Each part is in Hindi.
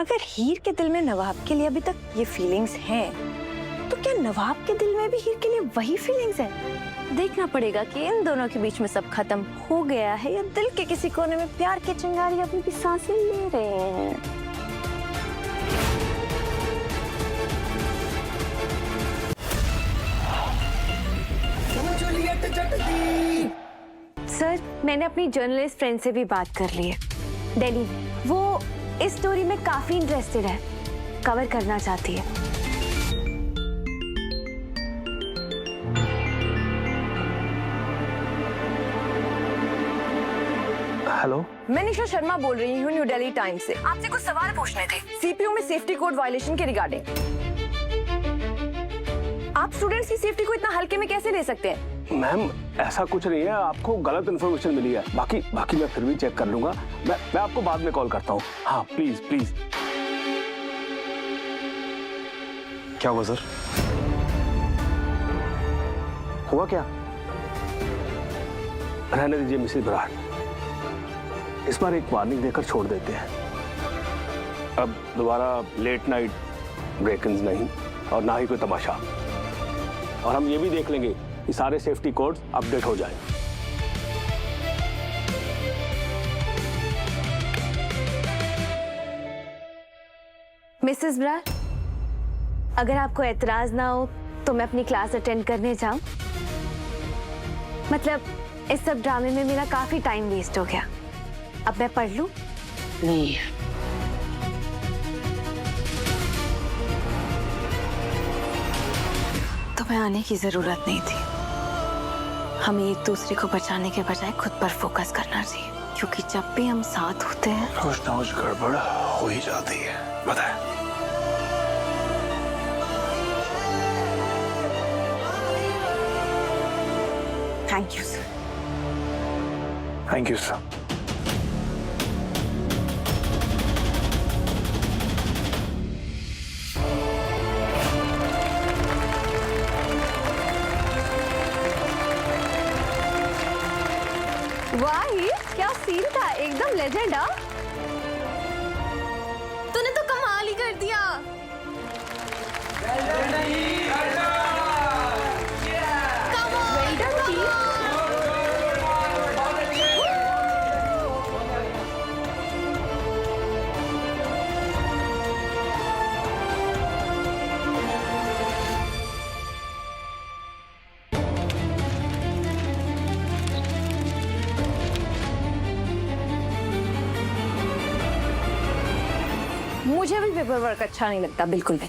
अगर हीर के दिल में नवाब के लिए अभी तक ये फीलिंग्स हैं, तो क्या नवाब के दिल में भी हीर के लिए वही फीलिंग्स हैं? देखना पड़ेगा कि इन दोनों के बीच में सब खत्म हो गया है या दिल के किसी कोने में प्यार की चिंगारी अभी भी सांसें ले रहे हैं। सर, मैंने अपनी जर्नलिस्ट फ्रेंड से भी बात कर ली है दिल्ली में। वो इस स्टोरी में काफी इंटरेस्टेड है, कवर करना चाहती है। हेलो, मैं निशा शर्मा बोल रही हूँ न्यू दिल्ली टाइम्स से। आपसे कुछ सवाल पूछने थे सीपीयू में सेफ्टी कोड वायलेशन के रिगार्डिंग। आप स्टूडेंट्स की सेफ्टी को इतना हल्के में कैसे ले सकते हैं? मैम ऐसा कुछ नहीं है, आपको गलत इन्फॉर्मेशन मिली है। बाकी मैं फिर भी चेक कर लूंगा। मैं आपको बाद में कॉल करता हूँ। हाँ प्लीज प्लीज। क्या हुआ सर? हुआ क्या? रहने दीजिए मिसेस बराड़, इस बार एक वार्निंग देकर छोड़ देते हैं। अब दोबारा लेट नाइट ब्रेक-इन्स नहीं और ना ही कोई तमाशा। और हम ये भी देख लेंगे कि सारे सेफ्टी कोड्स अपडेट हो जाएं। मिसेस ब्रार, अगर आपको एतराज ना हो तो मैं अपनी क्लास अटेंड करने जाऊं? मतलब इस सब ड्रामे में मेरा काफी टाइम वेस्ट हो गया। अब मैं पढ़ लूं? नहीं, तुम्हें आने की जरूरत नहीं थी। हमें एक दूसरे को बचाने के बजाय खुद पर फोकस करना चाहिए, क्योंकि जब भी हम साथ होते हैं कुछ ना कुछ गड़बड़ हो ही जाती है। बताए। Thank you sir. Thank you sir. वाह, क्या सीन था, एकदम लेजेंड। हाँ, तूने तो कमाल ही कर दिया। मुझे भी पेपर वर्क अच्छा नहीं लगता, बिल्कुल भी।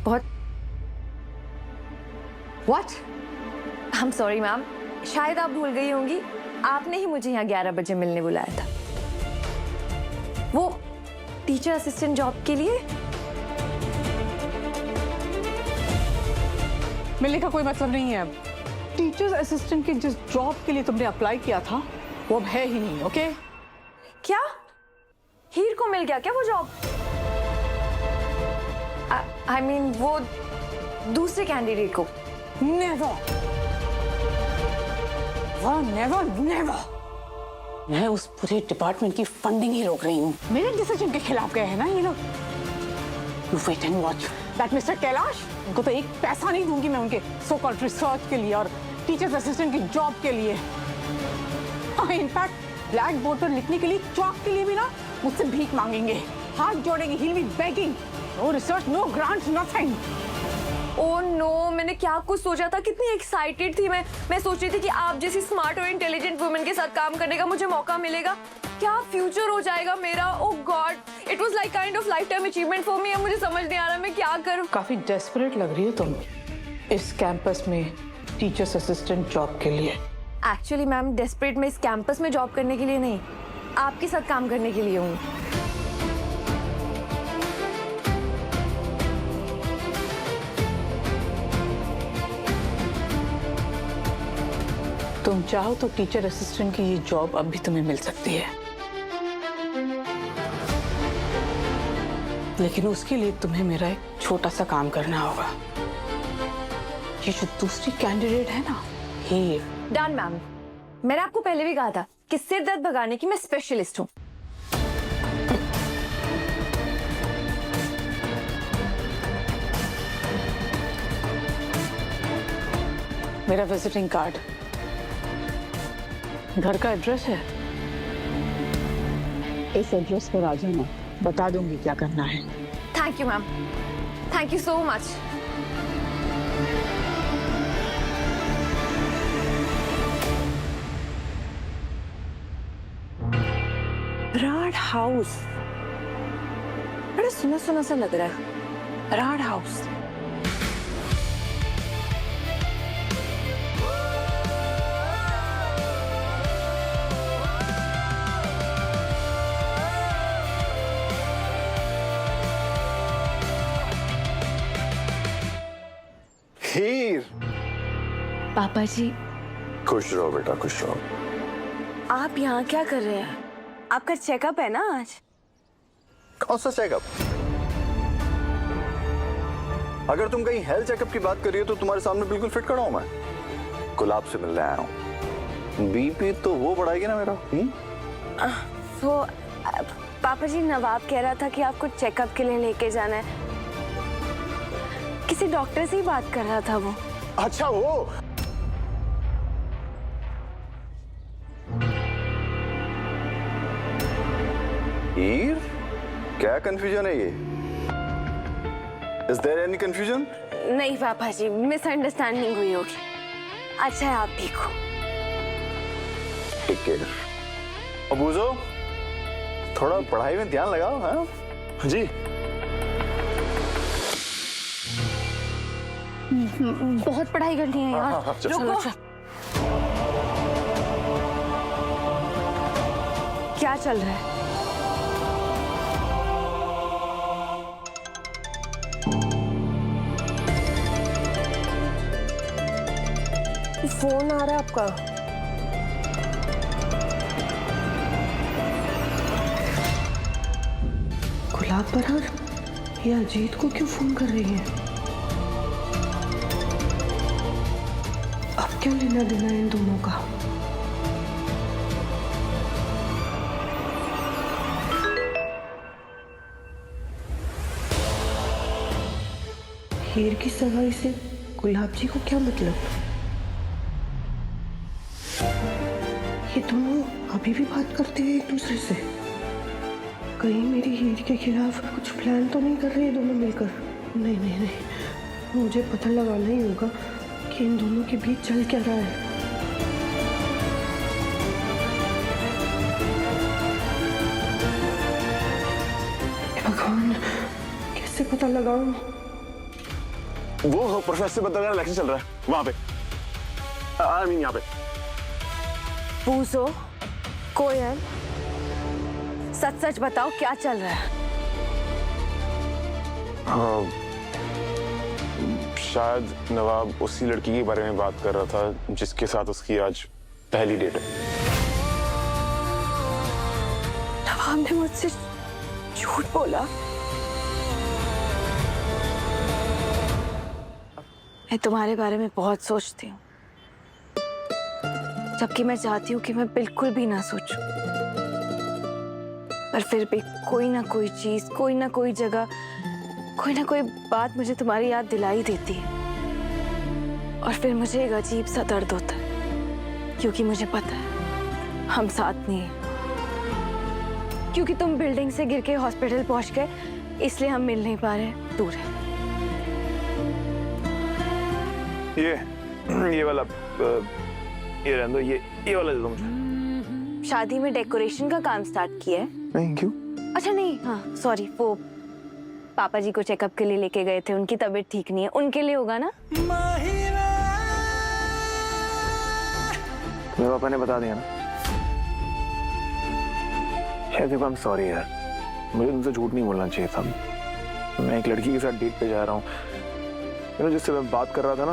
बहुत what? I am sorry ma'am, शायद आप भूल गई होंगी, आपने ही मुझे यहाँ 11 बजे मिलने बुलाया था, वो टीचर असिस्टेंट जॉब के लिए। मिलने का कोई मतलब नहीं है। टीचर्स असिस्टेंट की जिस जॉब के लिए तुमने अप्लाई किया था वो अब है ही नहीं। ओके? क्या हीर को मिल गया क्या वो जॉब? आई मीन वो दूसरे कैंडिडेट को। Never, never, never. मैं उस पूरे डिपार्टमेंट की फंडिंग ही रोक रही हूँ। मेरे डिसीजन के खिलाफ गए हैं ना ये लोग। You wait and watch that mister Kailash. उनको तो एक पैसा नहीं दूंगी मैं उनके सो कॉल्ड रिसर्च के लिए और टीचर्स असिस्टेंट की जॉब के लिए। इनफैक्ट ब्लैक बोर्ड पर लिखने के लिए, चॉक के लिए भी ना मुझसे भीख मांगेंगे, हाथ जोड़ेंगे। He'll be begging. No research, no grants, nothing. Oh no, मैंने क्या कुछ सोचा था, कितनी एक्साइटेड थी मैं सोच रही थी कि आप जैसी स्मार्ट और इंटेलिजेंट वुमेन के साथ काम करने का मुझे मौका मिलेगा। क्या फ्यूचर हो जाएगा मेरा। Oh God, it was like kind of life time achievement for me. अब मुझे समझ नहीं आ रहा मैं क्या करूं। काफी डेस्परेट लग रही हो तुम इस कैंपस में टीचर्स असिस्टेंट जॉब के लिए। एक्चुअली मैम, डेस्परेट में इस कैंपस में जॉब करने के लिए नहीं, आपके साथ काम करने के लिए हूँ। तुम चाहो तो टीचर असिस्टेंट की ये जॉब अब भी तुम्हें मिल सकती है, लेकिन उसके लिए तुम्हें मेरा एक छोटा सा काम करना होगा। ये जो दूसरी कैंडिडेट है ना, हीर। डन मैम, मैंने आपको पहले भी कहा था कि सिर दर्द भगाने की मैं स्पेशलिस्ट हूँ। मेरा विजिटिंग कार्ड, घर का एड्रेस है। इस एड्रेस पर आ जाना, बता दूंगी क्या करना है। Thank you ma'am, thank you so much. राड हाउस, बड़ा सुना सुना सा लग रहा है। Rod house. हीर, पापा जी, खुश रहो बेटा, खुश रहो। आप यहाँ क्या कर रहे हैं? आपका चेकअप है ना आज? कौन सा चेकअप? अगर तुम कहीं हेल्थ चेकअप की बात कर रही हो तो तुम्हारे सामने बिल्कुल फिट खड़ा हूं मैं। गुलाब से मिलने आया हूं। बीपी तो वो बढ़ाएगी ना मेरा। वो पापा जी, नवाब कह रहा था कि आपको चेकअप के लिए लेके जाना है। किसी डॉक्टर से ही बात कर रहा था वो। अच्छा, वो हीर, क्या कंफ्यूजन है ये? Is there any confusion? नहीं पापा जी, मिसअंडरस्टैंडिंग हुई होगी। अच्छा है आप ठीक हो। ठीक है। अबूजो, थोड़ा पढ़ाई में ध्यान लगाओ। हाँ जी। बहुत पढ़ाई करनी है यार। हाँ, चलो, रुको। क्या चल रहा है? फोन आ रहा है आपका। गुलाब बरार ये अजीत को क्यों फोन कर रही है? अब क्या लेना देना इन दोनों का? हीर की सगाई से गुलाब जी को क्या मतलब? ये दोनों अभी भी बात करते हैं एक दूसरे से। कहीं मेरी हीर के खिलाफ कुछ प्लान तो नहीं कर रहे हैं दोनों मिलकर? नहीं नहीं नहीं, मुझे पता लगाना ही होगा कि इन दोनों के बीच चल क्या रहा है। भगवान, कैसे पता लगाऊं? वो प्रोफेसर बदल का इलेक्शन चल रहा है वहां पे। आई मीन यहाँ पे। पूछो कोयल, सच सच बताओ क्या चल रहा है? हाँ, शायद नवाब उसी लड़की के बारे में बात कर रहा था जिसके साथ उसकी आज पहली डेट है। नवाब ने मुझसे झूठ बोला। मैं तुम्हारे बारे में बहुत सोचती हूँ, जबकि मैं चाहती हूँ कि मैं बिल्कुल भी ना सोचूं। पर फिर भी कोई ना कोई चीज, कोई ना कोई जगह, कोई ना कोई बात मुझे तुम्हारी याद दिला ही देती है। और फिर मुझे एक अजीब सा दर्द होता है, क्योंकि मुझे पता है हम साथ नहीं हैं। क्योंकि तुम बिल्डिंग से गिर के हॉस्पिटल पहुंच गए, इसलिए हम मिल नहीं पा रहे, दूर है। ये वाला ये रहने दो, ये वाला दे दो मुझे। शादी में डेकोरेशन का काम स्टार्ट किया है? नहीं, क्यों? अच्छा नहीं, हाँ सॉरी, वो पापा जी को चेकअप के लिए लेके गए थे, उनकी तबीयत ठीक नहीं है, उनके लिए होगा ना? मेरे पापा ने बता दिया ना। देखो, आई एम सॉरी यार, मुझे तुमसे झूठ नहीं बोलना चाहिए था। मैं एक लड़की के साथ डेट पे जा रहा हूँ, जिससे मैं बात कर रहा था ना,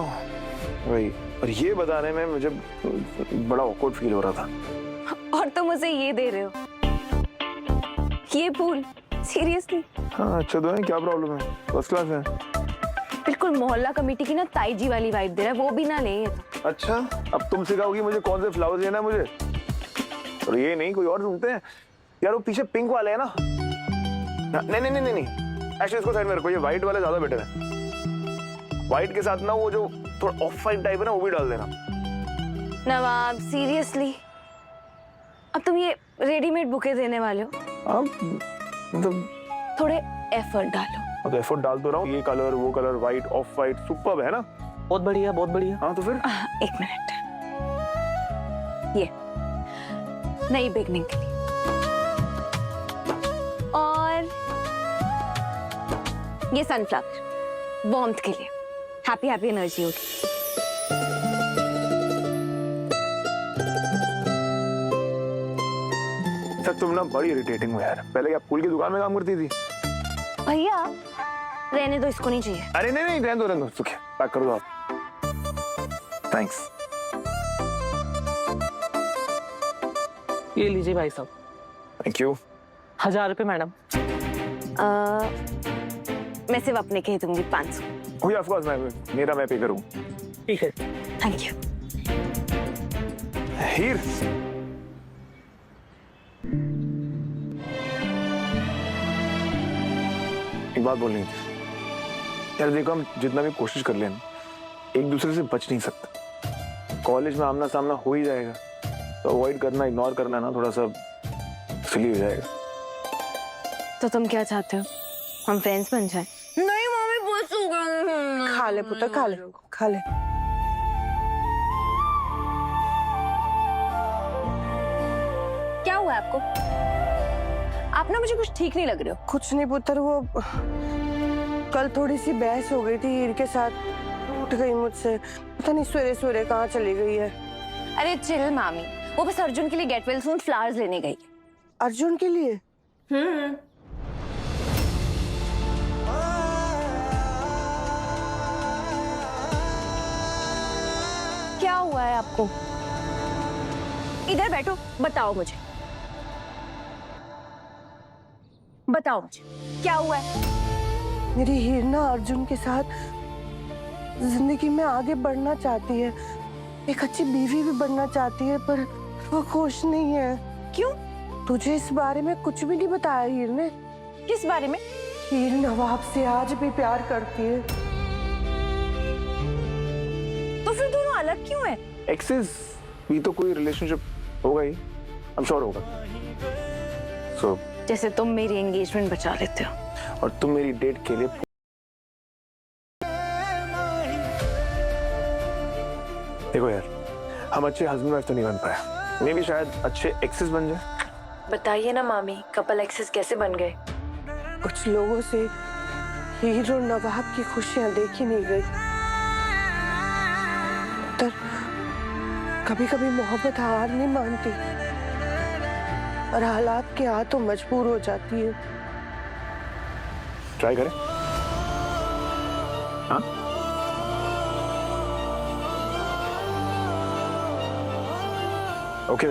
वही। और ये बताने में मुझे बड़ा ऑकवर्ड फील हो रहा था। और तुम मुझे ये दे रहे हो, ये फूल? सीरियसली? हाँ, अच्छा तो है, क्या प्रॉब्लम है? फर्स्ट क्लास है। बिल्कुल मोहल्ला कमेटी की ना ताईजी वाली वाइब दे रहा है, वो भी ना ले। अच्छा, अब तुम सिखाओगी मुझे कौन से फ्लावर्स लेना है मुझे? और ये नहीं, कोई और ढूंढते हैं यार। वो पीछे पिंक वाले है ना? नहीं नहीं नहीं नहीं, एक्चुअली इसको साइड में रखो, ये व्हाइट वाले ज्यादा बेटर है। व्हाइट के साथ ना वो जो थोड़ा ऑफ वाइट टाइप है ना वो भी डाल देना। नवाब सीरियसली, अब तुम ये रेडीमेड बुके देने वाले हो? हाँ मतलब थोड़े एफर्ट डालो। तो एफर्ट डाल तो रहा हूँ, ये कलर वो colour, white of white, superb है ना। बहुत बढ़िया बहुत बढ़िया। हाँ तो फिर एक मिनट, ये नई बिगनिंग के लिए और ये सनफ्लावर वार्मथ के लिए। हैप्पी हैप्पी एनर्जी होगी। सर तुम ना बड़ी इरिटेटिंग हो यार। पहले क्या फूल की दुकान में काम करती थी? भैया रहने दो, इसको नहीं चाहिए। अरे नहीं नहीं रहने दो सुखे, पैक कर दो आप। थैंक्स। ये लीजिए भाई साहब। Thank you. 1000 रुपए मैडम। मैं सिर्फ अपने के ही दूंगी 500। ओह ऑफ कोर्स, मैं पे करूँ। ठीक है। Thank you. हीर एक बात बोलनी थी यार। देखो हम जितना भी कोशिश कर लें एक दूसरे से बच नहीं सकते। कॉलेज में आमना सामना हो ही जाएगा, तो अवॉइड करना, इग्नोर करना ना थोड़ा सा सिली हो जाएगा। तो तुम क्या चाहते हो, हम फ्रेंड्स बन जाए? नहीं मम्मी पूछूंगा। खा ले पुत्र, खा ले खा ले। क्या हुआ आपको? आप ना मुझे कुछ ठीक नहीं लग रहे हो। कुछ नहीं पुत्र, वो कल थोड़ी सी बहस हो गई थी हीर के साथ, उठ गई मुझसे। पता नहीं सवेरे सवेरे कहाँ चली गई है। अरे चिल मामी, वो बस अर्जुन के लिए गेट वेल सून फ्लावर्स लेने गई। अर्जुन के लिए? क्या हुआ है आपको? इधर बैठो, बताओ मुझे, बताओ मुझे क्या हुआ है? मेरी हीर ना अर्जुन के साथ जिंदगी में आगे बढ़ना चाहती है, एक अच्छी बीवी भी बनना चाहती है, पर वो खुश नहीं है। क्यों? तुझे इस बारे में कुछ भी नहीं बताया हीर ने? किस बारे में? हीर नवाब से आज भी प्यार करती है। तो फिर दोनों अलग क्यों है? एक्सेस भी तो कोई रिलेशनशिप होगा ही, आई एम श्योर होगा। सो जैसे तुम मेरी एंगेजमेंट बचा लेते हो और तुम मेरी डेट के लिए देखो यार, हम अच्छे हस्बैंड वाइफ तो नहीं बन पाए, मे भी शायद अच्छे एक्सेस बन जाए। बताइए ना मामी, कपल एक्सेस कैसे बन गए? कुछ लोगों से हीर और नवाब की खुशियां देखी नहीं गई। कभी कभी मोहब्बत हार नहीं मानती और हालात के हाथों मजबूर हो जाती है। ट्राई करें? हाँ? ओके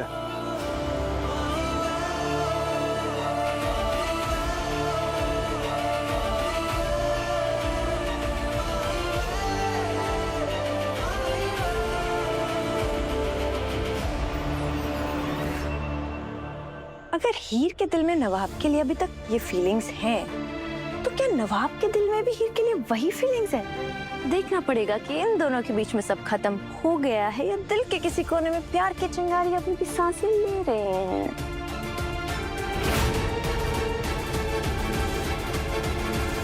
अगर हीर के दिल में नवाब के लिए अभी तक ये फीलिंग्स हैं, तो क्या नवाब के दिल में भी हीर के लिए वही फीलिंग्स हैं? देखना पड़ेगा कि इन दोनों के बीच में सब खत्म हो गया है या दिल के किसी कोने में प्यार की चिंगारी अभी भी सांसें ले रहे हैं।